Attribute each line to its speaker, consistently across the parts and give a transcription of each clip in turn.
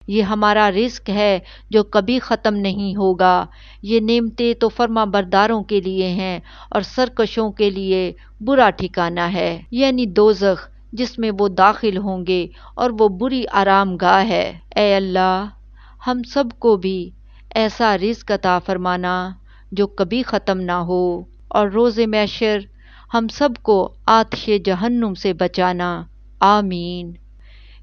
Speaker 1: یہ ہمارا رزق ہے جو کبھی ختم نہیں ہوگا۔ یہ نعمتیں تو فرما برداروں کے لیے ہیں اور سرکشوں کے لیے برا ٹھکانہ ہے، یعنی دوزخ جس میں وہ داخل ہوں گے، اور وہ بری آرام گاہ ہے۔ اے اللہ، ہم سب کو بھی ایسا رزق عطا فرمانا جو کبھی ختم نہ ہو، اور روز محشر ہم سب کو آتش جہنم سے بچانا، آمین۔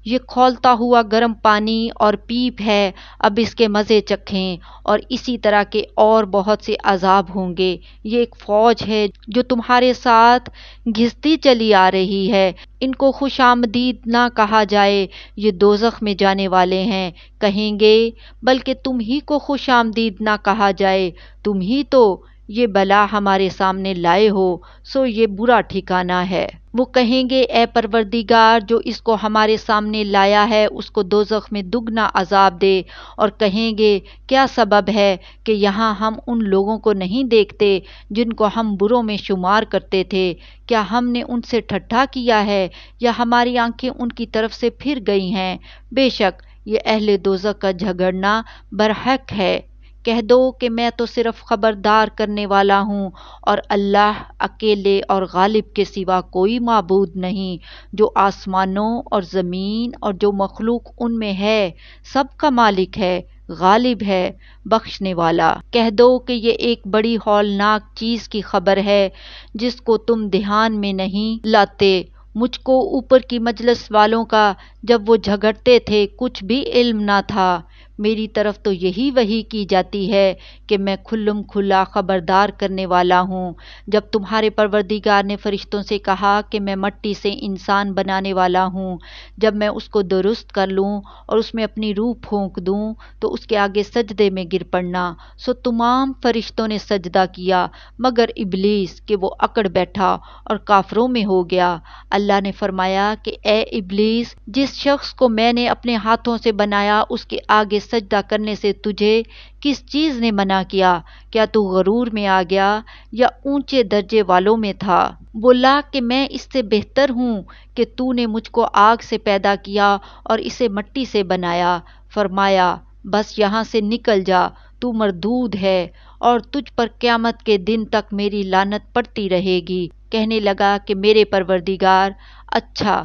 Speaker 1: یہ کھولتا ہوا گرم پانی اور پیپ ہے، اب اس کے مزے چکھیں، اور اسی طرح کے اور بہت سے عذاب ہوں گے۔ یہ ایک فوج ہے جو تمہارے ساتھ گھستی چلی آ رہی ہے، ان کو خوش آمدید نہ کہا جائے، یہ دوزخ میں جانے والے ہیں۔ کہیں گے بلکہ تم ہی کو خوش آمدید نہ کہا جائے، تم ہی تو یہ بلا ہمارے سامنے لائے ہو، سو یہ برا ٹھکانہ ہے۔ وہ کہیں گے اے پروردگار، جو اس کو ہمارے سامنے لایا ہے اس کو دوزخ میں دگنا عذاب دے، اور کہیں گے کیا سبب ہے کہ یہاں ہم ان لوگوں کو نہیں دیکھتے جن کو ہم بروں میں شمار کرتے تھے؟ کیا ہم نے ان سے ٹھٹھا کیا ہے یا ہماری آنکھیں ان کی طرف سے پھر گئی ہیں؟ بے شک یہ اہل دوزخ کا جھگڑنا برحق ہے۔ کہہ دو کہ میں تو صرف خبردار کرنے والا ہوں، اور اللہ اکیلے اور غالب کے سوا کوئی معبود نہیں، جو آسمانوں اور زمین اور جو مخلوق ان میں ہے سب کا مالک ہے، غالب ہے، بخشنے والا۔ کہہ دو کہ یہ ایک بڑی ہولناک چیز کی خبر ہے جس کو تم دھیان میں نہیں لاتے۔ مجھ کو اوپر کی مجلس والوں کا جب وہ جھگڑتے تھے کچھ بھی علم نہ تھا، میری طرف تو یہی وحی کی جاتی ہے کہ میں کھلم کھلا خبردار کرنے والا ہوں۔ جب تمہارے پروردگار نے فرشتوں سے کہا کہ میں مٹی سے انسان بنانے والا ہوں، جب میں اس کو درست کر لوں اور اس میں اپنی روح پھونک دوں تو اس کے آگے سجدے میں گر پڑنا، سو تمام فرشتوں نے سجدہ کیا مگر ابلیس کہ وہ اکڑ بیٹھا اور کافروں میں ہو گیا۔ اللہ نے فرمایا کہ اے ابلیس، جس شخص کو میں نے اپنے ہاتھوں سے بنایا اس کے آگے سجدہ کرنے سے تجھے کس چیز نے منع کیا؟ کیا تو غرور میں آ گیا یا اونچے درجے والوں میں تھا؟ بولا کہ میں اس سے بہتر ہوں کہ تو نے مجھ کو آگ سے پیدا کیا اور اسے مٹی سے بنایا۔ فرمایا بس یہاں سے نکل جا، تو مردود ہے اور تجھ پر قیامت کے دن تک میری لعنت پڑتی رہے گی۔ کہنے لگا کہ میرے پروردگار، اچھا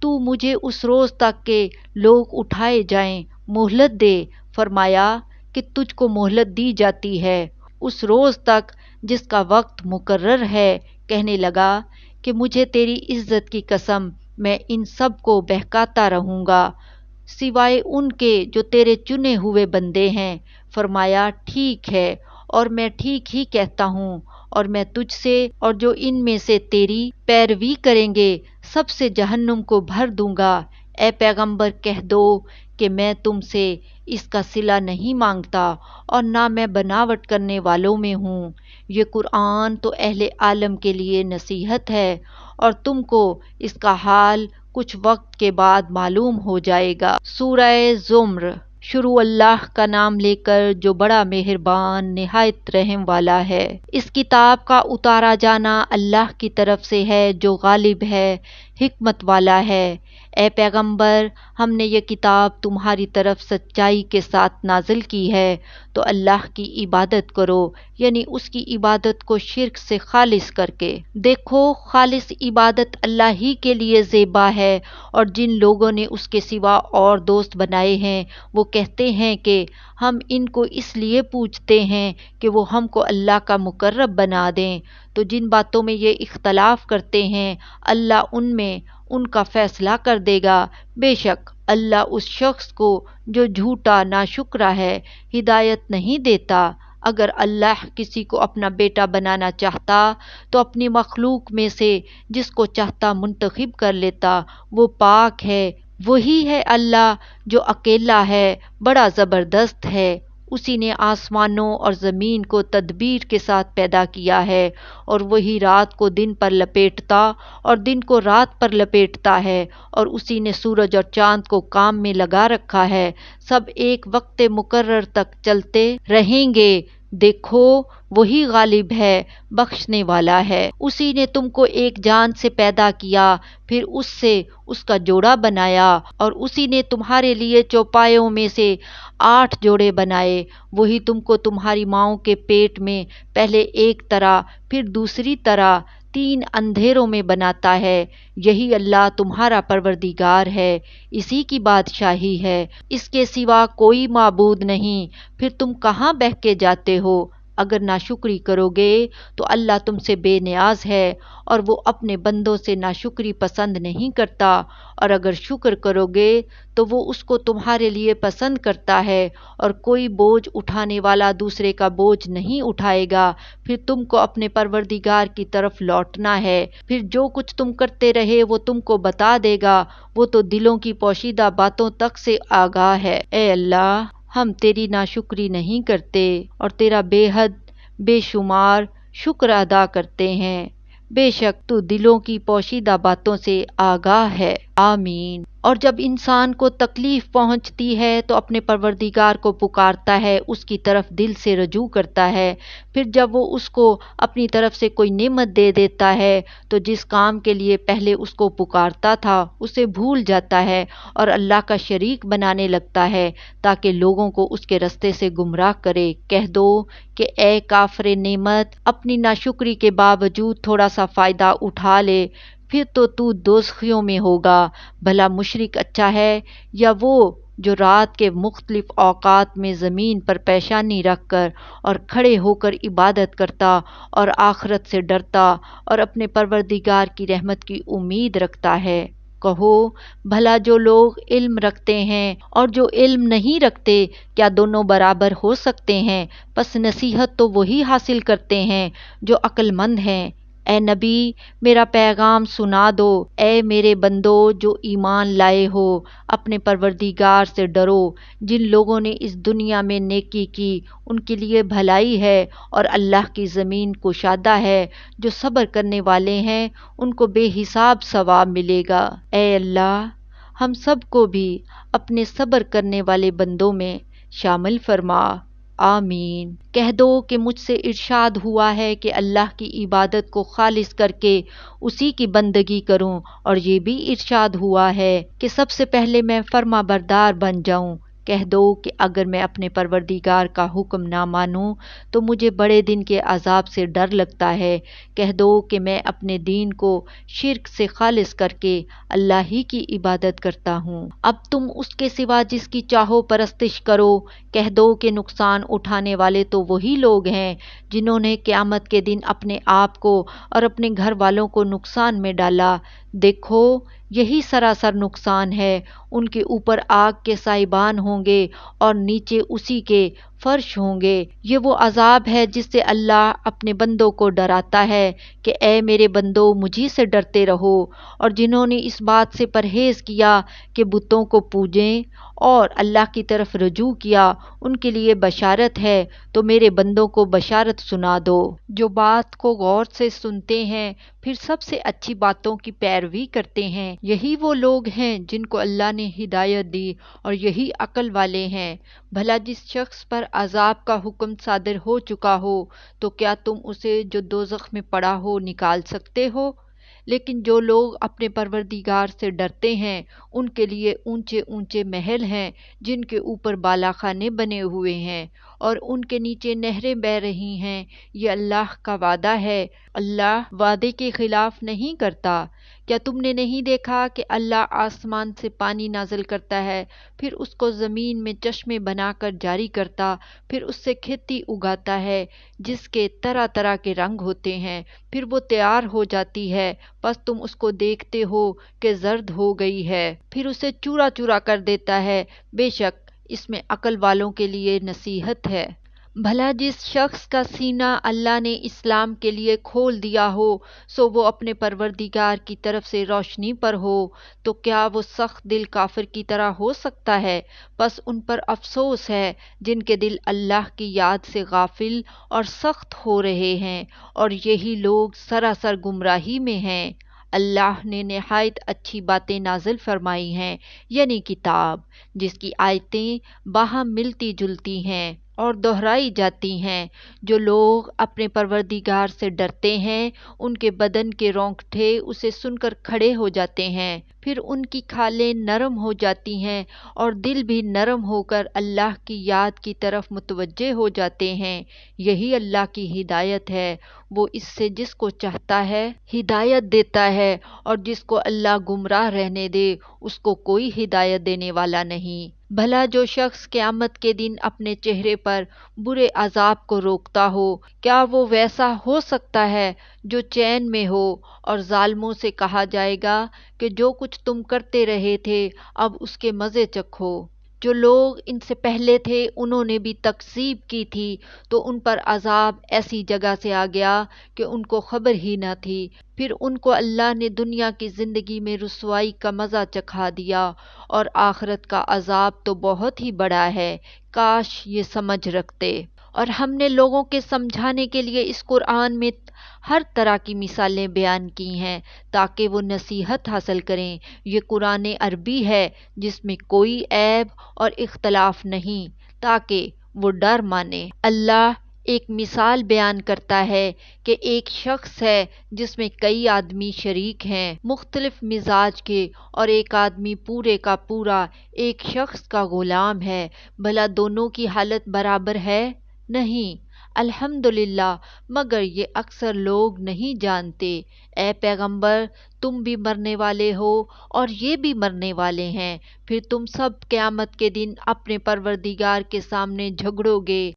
Speaker 1: تو مجھے اس روز تک کہ لوگ اٹھائے جائیں مہلت دے۔ فرمایا کہ تجھ کو مہلت دی جاتی ہے اس روز تک جس کا وقت مقرر ہے۔ کہنے لگا کہ مجھے تیری عزت کی قسم میں ان سب کو بہکاتا رہوں گا سوائے ان کے جو تیرے چنے ہوئے بندے ہیں۔ فرمایا ٹھیک ہے، اور میں ٹھیک ہی کہتا ہوں، اور میں تجھ سے اور جو ان میں سے تیری پیروی کریں گے سب سے جہنم کو بھر دوں گا۔ اے پیغمبر کہہ دو کہ میں تم سے اس کا صلہ نہیں مانگتا اور نہ میں بناوٹ کرنے والوں میں ہوں۔ یہ قرآن تو اہل عالم کے لیے نصیحت ہے، اور تم کو اس کا حال کچھ وقت کے بعد معلوم ہو جائے گا۔ سورہ زمر۔ شروع اللہ کا نام لے کر جو بڑا مہربان نہایت رحم والا ہے۔ اس کتاب کا اتارا جانا اللہ کی طرف سے ہے جو غالب ہے، حکمت والا ہے۔ اے پیغمبر، ہم نے یہ کتاب تمہاری طرف سچائی کے ساتھ نازل کی ہے، تو اللہ کی عبادت کرو، یعنی اس کی عبادت کو شرک سے خالص کر کے۔ دیکھو خالص عبادت اللہ ہی کے لیے زیبا ہے، اور جن لوگوں نے اس کے سوا اور دوست بنائے ہیں وہ کہتے ہیں کہ ہم ان کو اس لیے پوجتے ہیں کہ وہ ہم کو اللہ کا مقرب بنا دیں۔ تو جن باتوں میں یہ اختلاف کرتے ہیں اللہ ان میں ان کا فیصلہ کر دے گا۔ بے شک اللہ اس شخص کو جو جھوٹا ناشکرا ہے ہدایت نہیں دیتا۔ اگر اللہ کسی کو اپنا بیٹا بنانا چاہتا تو اپنی مخلوق میں سے جس کو چاہتا منتخب کر لیتا، وہ پاک ہے، وہی ہے اللہ جو اکیلا ہے، بڑا زبردست ہے۔ اسی نے آسمانوں اور زمین کو تدبیر کے ساتھ پیدا کیا ہے، اور وہی رات کو دن پر لپیٹتا اور دن کو رات پر لپیٹتا ہے، اور اسی نے سورج اور چاند کو کام میں لگا رکھا ہے، سب ایک وقت مقرر تک چلتے رہیں گے۔ دیکھو وہی غالب ہے، بخشنے والا ہے۔ اسی نے تم کو ایک جان سے پیدا کیا، پھر اس سے اس کا جوڑا بنایا، اور اسی نے تمہارے لیے چوپایوں میں سے 8 جوڑے بنائے۔ وہی تم کو تمہاری ماؤں کے پیٹ میں پہلے ایک طرح پھر دوسری طرح 3 اندھیروں میں بناتا ہے۔ یہی اللہ تمہارا پروردگار ہے، اسی کی بادشاہی ہے، اس کے سوا کوئی معبود نہیں۔ پھر تم کہاں بہکے جاتے ہو؟ اگر ناشکری کرو گے تو اللہ تم سے بے نیاز ہے، اور وہ اپنے بندوں سے ناشکری پسند نہیں کرتا، اور اگر شکر کرو گے تو وہ اس کو تمہارے لیے پسند کرتا ہے، اور کوئی بوجھ اٹھانے والا دوسرے کا بوجھ نہیں اٹھائے گا۔ پھر تم کو اپنے پروردگار کی طرف لوٹنا ہے، پھر جو کچھ تم کرتے رہے وہ تم کو بتا دے گا، وہ تو دلوں کی پوشیدہ باتوں تک سے آگاہ ہے۔ اے اللہ، ہم تیری ناشکری نہیں کرتے اور تیرا بے حد بے شمار شکر ادا کرتے ہیں، بے شک تو دلوں کی پوشیدہ باتوں سے آگاہ ہے۔ آمین۔ اور جب انسان کو تکلیف پہنچتی ہے تو اپنے پروردگار کو پکارتا ہے، اس کی طرف دل سے رجوع کرتا ہے، پھر جب وہ اس کو اپنی طرف سے کوئی نعمت دے دیتا ہے تو جس کام کے لیے پہلے اس کو پکارتا تھا اسے بھول جاتا ہے اور اللہ کا شریک بنانے لگتا ہے تاکہ لوگوں کو اس کے رستے سے گمراہ کرے۔ کہہ دو کہ اے کافر نعمت، اپنی ناشکری کے باوجود تھوڑا سا فائدہ اٹھا لے، پھر تو دوزخیوں میں ہوگا۔ بھلا مشرک اچھا ہے یا وہ جو رات کے مختلف اوقات میں زمین پر پیشانی رکھ کر اور کھڑے ہو کر عبادت کرتا اور آخرت سے ڈرتا اور اپنے پروردگار کی رحمت کی امید رکھتا ہے۔ کہو بھلا جو لوگ علم رکھتے ہیں اور جو علم نہیں رکھتے کیا دونوں برابر ہو سکتے ہیں؟ پس نصیحت تو وہی حاصل کرتے ہیں جو عقل مند ہیں۔ اے نبی، میرا پیغام سنا دو۔ اے میرے بندو جو ایمان لائے ہو، اپنے پروردگار سے ڈرو۔ جن لوگوں نے اس دنیا میں نیکی کی ان کے لیے بھلائی ہے، اور اللہ کی زمین کشادہ ہے۔ جو صبر کرنے والے ہیں ان کو بے حساب ثواب ملے گا۔ اے اللہ، ہم سب کو بھی اپنے صبر کرنے والے بندوں میں شامل فرما۔ آمین۔ کہہ دو کہ مجھ سے ارشاد ہوا ہے کہ اللہ کی عبادت کو خالص کر کے اسی کی بندگی کروں، اور یہ بھی ارشاد ہوا ہے کہ سب سے پہلے میں فرما بردار بن جاؤں۔ کہہ دو کہ اگر میں اپنے پروردگار کا حکم نہ مانوں تو مجھے بڑے دن کے عذاب سے ڈر لگتا ہے۔ کہہ دو کہ میں اپنے دین کو شرک سے خالص کر کے اللہ ہی کی عبادت کرتا ہوں۔ اب تم اس کے سوا جس کی چاہو پرستش کرو۔ کہہ دو کہ نقصان اٹھانے والے تو وہی لوگ ہیں جنہوں نے قیامت کے دن اپنے آپ کو اور اپنے گھر والوں کو نقصان میں ڈالا۔ دیکھو یہی سراسر نقصان ہے۔ ان کے اوپر آگ کے سائبان ہوں گے اور نیچے اسی کے فرش ہوں گے۔ یہ وہ عذاب ہے جس سے اللہ اپنے بندوں کو ڈراتا ہے کہ اے میرے بندو مجھی سے ڈرتے رہو، اور جنہوں نے اس بات سے پرہیز کیا کہ بتوں کو پوجیں اور اللہ کی طرف رجوع کیا ان کے لیے بشارت ہے، تو میرے بندوں کو بشارت سنا دو۔ جو بات کو غور سے سنتے ہیں پھر سب سے اچھی باتوں کی پیروی کرتے ہیں، یہی وہ لوگ ہیں جن کو اللہ نے ہدایت دی، اور یہی عقل والے ہیں۔ بھلا جس شخص پر عذاب کا حکم صادر ہو چکا ہو تو کیا تم اسے جو دوزخ میں پڑا ہو نکال سکتے ہو؟ لیکن جو لوگ اپنے پروردگار سے ڈرتے ہیں ان کے لیے اونچے اونچے محل ہیں جن کے اوپر بالاخانے بنے ہوئے ہیں، اور ان کے نیچے نہریں بہہ رہی ہیں۔ یہ اللہ کا وعدہ ہے، اللہ وعدے کے خلاف نہیں کرتا۔ کیا تم نے نہیں دیکھا کہ اللہ آسمان سے پانی نازل کرتا ہے، پھر اس کو زمین میں چشمے بنا کر جاری کرتا، پھر اس سے کھیتی اگاتا ہے جس کے طرح طرح کے رنگ ہوتے ہیں، پھر وہ تیار ہو جاتی ہے، بس تم اس کو دیکھتے ہو کہ زرد ہو گئی ہے، پھر اسے چورا چورا کر دیتا ہے۔ بے شک اس میں عقل والوں کے لیے نصیحت ہے۔ بھلا جس شخص کا سینہ اللہ نے اسلام کے لیے کھول دیا ہو سو وہ اپنے پروردگار کی طرف سے روشنی پر ہو، تو کیا وہ سخت دل کافر کی طرح ہو سکتا ہے؟ بس ان پر افسوس ہے جن کے دل اللہ کی یاد سے غافل اور سخت ہو رہے ہیں، اور یہی لوگ سراسر گمراہی میں ہیں۔ اللہ نے نہایت اچھی باتیں نازل فرمائی ہیں، یعنی کتاب جس کی آیتیں باہم ملتی جلتی ہیں، اور دہرائی جاتی ہیں۔ جو لوگ اپنے پروردگار سے ڈرتے ہیں ان کے بدن کے رونگٹے اسے سن کر کھڑے ہو جاتے ہیں، پھر ان کی کھالیں نرم ہو جاتی ہیں اور دل بھی نرم ہو کر اللہ کی یاد کی طرف متوجہ ہو جاتے ہیں۔ یہی اللہ کی ہدایت ہے، وہ اس سے جس کو چاہتا ہے ہدایت دیتا ہے، اور جس کو اللہ گمراہ رہنے دے اس کو کوئی ہدایت دینے والا نہیں۔ بھلا جو شخص قیامت کے دن اپنے چہرے پر برے عذاب کو روکتا ہو، کیا وہ ویسا ہو سکتا ہے جو چین میں ہو، اور ظالموں سے کہا جائے گا کہ جو کچھ تم کرتے رہے تھے اب اس کے مزے چکھو۔ جو لوگ ان سے پہلے تھے انہوں نے بھی تکذیب کی تھی تو ان پر عذاب ایسی جگہ سے آ گیا کہ ان کو خبر ہی نہ تھی، پھر ان کو اللہ نے دنیا کی زندگی میں رسوائی کا مزہ چکھا دیا، اور آخرت کا عذاب تو بہت ہی بڑا ہے۔ کاش یہ سمجھ رکھتے۔ اور ہم نے لوگوں کے سمجھانے کے لیے اس قرآن میں ہر طرح کی مثالیں بیان کی ہیں تاکہ وہ نصیحت حاصل کریں۔ یہ قرآن عربی ہے جس میں کوئی عیب اور اختلاف نہیں، تاکہ وہ ڈر مانے۔ اللہ ایک مثال بیان کرتا ہے کہ ایک شخص ہے جس میں کئی آدمی شریک ہیں مختلف مزاج کے، اور ایک آدمی پورے کا پورا ایک شخص کا غلام ہے، بھلا دونوں کی حالت برابر ہے؟ نہیں، الحمدللہ، مگر یہ اکثر لوگ نہیں جانتے۔ اے پیغمبر، تم بھی مرنے والے ہو اور یہ بھی مرنے والے ہیں، پھر تم سب قیامت کے دن اپنے پروردگار کے سامنے جھگڑو گے۔